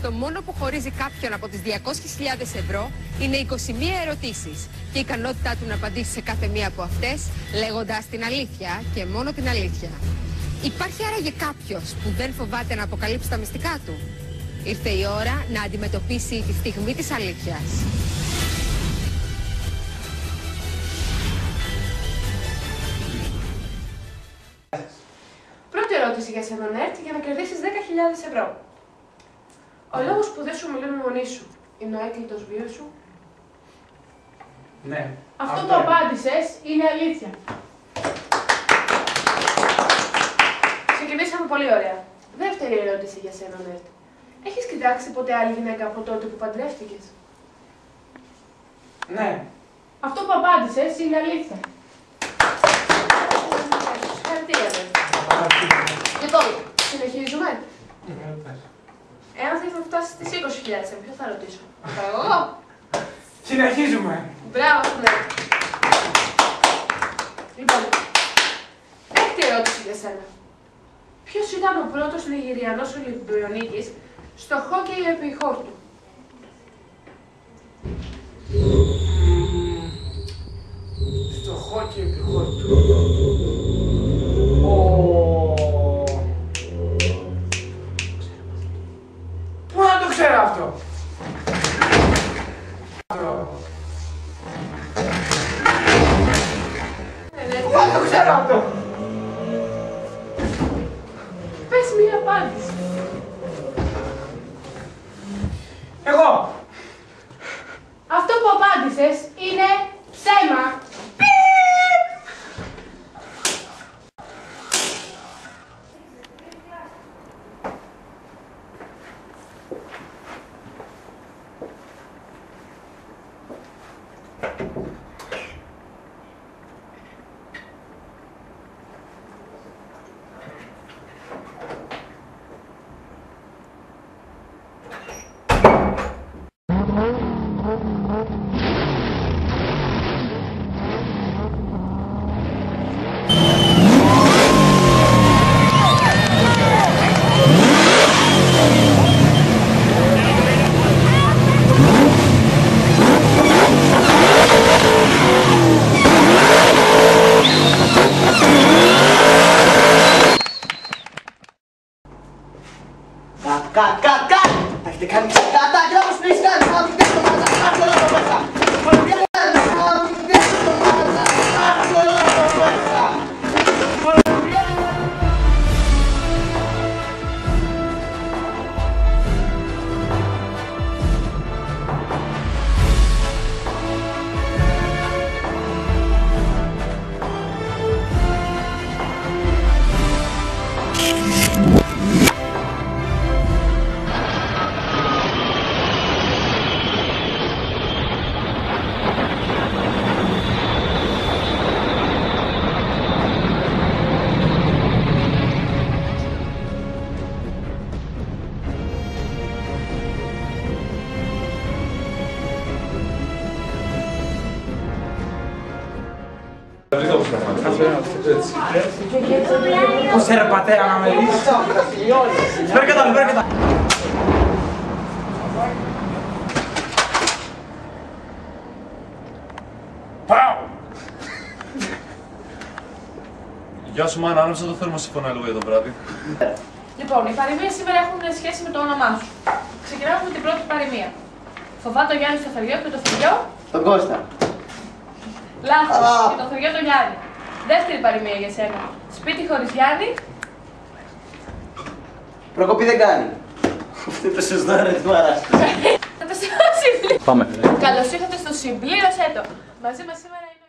Το μόνο που χωρίζει κάποιον από τις 200.000 ευρώ είναι 21 ερωτήσεις και η ικανότητά του να απαντήσει σε κάθε μία από αυτές λέγοντας την αλήθεια και μόνο την αλήθεια. Υπάρχει άραγε κάποιος που δεν φοβάται να αποκαλύψει τα μυστικά του? Ήρθε η ώρα να αντιμετωπίσει τη στιγμή της αλήθειας. Πρώτη ερώτηση για σένα, Νέρτ, για να κερδίσεις 10.000 ευρώ. Ο λόγος που δεν σου μιλούν οι γονείς σου είναι ο έκλειτος βίος σου? Ναι. Αυτό που απάντησες είναι αλήθεια. Ξεκινήσαμε πολύ ωραία. Δεύτερη ερώτηση για σένα, Νέρτ. Έχεις κοιτάξει ποτέ άλλη γυναίκα από τότε που παντρεύτηκες? Ναι. Αυτό που απάντησες είναι αλήθεια. Συγχαρητήρια, Νέρτ. Λοιπόν, συνεχίζουμε. Εάν θες να φτάσεις στις 20.000, ποιο θα ρωτήσω? Εγώ. Συνεχίζουμε. Μπράβο, Νέρτ. Λοιπόν, έκτη ερώτηση για σένα. Ποιος ήταν ο πρώτος Νιγηριανός Ολυμπιονίκης στο χόκκεϊ επί χόρτου? Στο χόκκι επί χόρτου. Πού να το ξέρω αυτό? Πού να το ξέρω αυτό? Πες μία απάντηση. Εγώ. Αυτό που απάντησες είναι ψέμα. Κατ! Έχετε κάνει ξεκάτα και όπως πεις κάνει, θα μου δείτε το μάτσα, άρχω όλο το μέσα. Θα μου δείτε το μάτσα, άρχω όλο το μέσα. Πώς ρε πατέρα να με δεις? Φέρ' κατάλληλο. Πάω! Γεια σου μάνα, άναψα το θερμοσυφωνά λίγο για το βράδυ. Λοιπόν, οι παροιμίες σήμερα έχουν σχέση με το όνομά σου. Ξεκινάμε με την πρώτη παροιμία. Φοβάται ο Γιάννης το θεριό και το θεριό. Τον Κώστα. Λάθος. Και το θεριό τον Γιάννη. Δεύτερη παροιμία για σένα. Σπίτι χωρίς Γιάννη. Προκοπή δεν κάνει. Αυτό είπε σωστό ρε, τι μου αρέσει. Θα το συμπλήρω. Πάμε. Καλώς ήρθατε στο συμπλήρωσέ το. Μαζί μας σήμερα είναι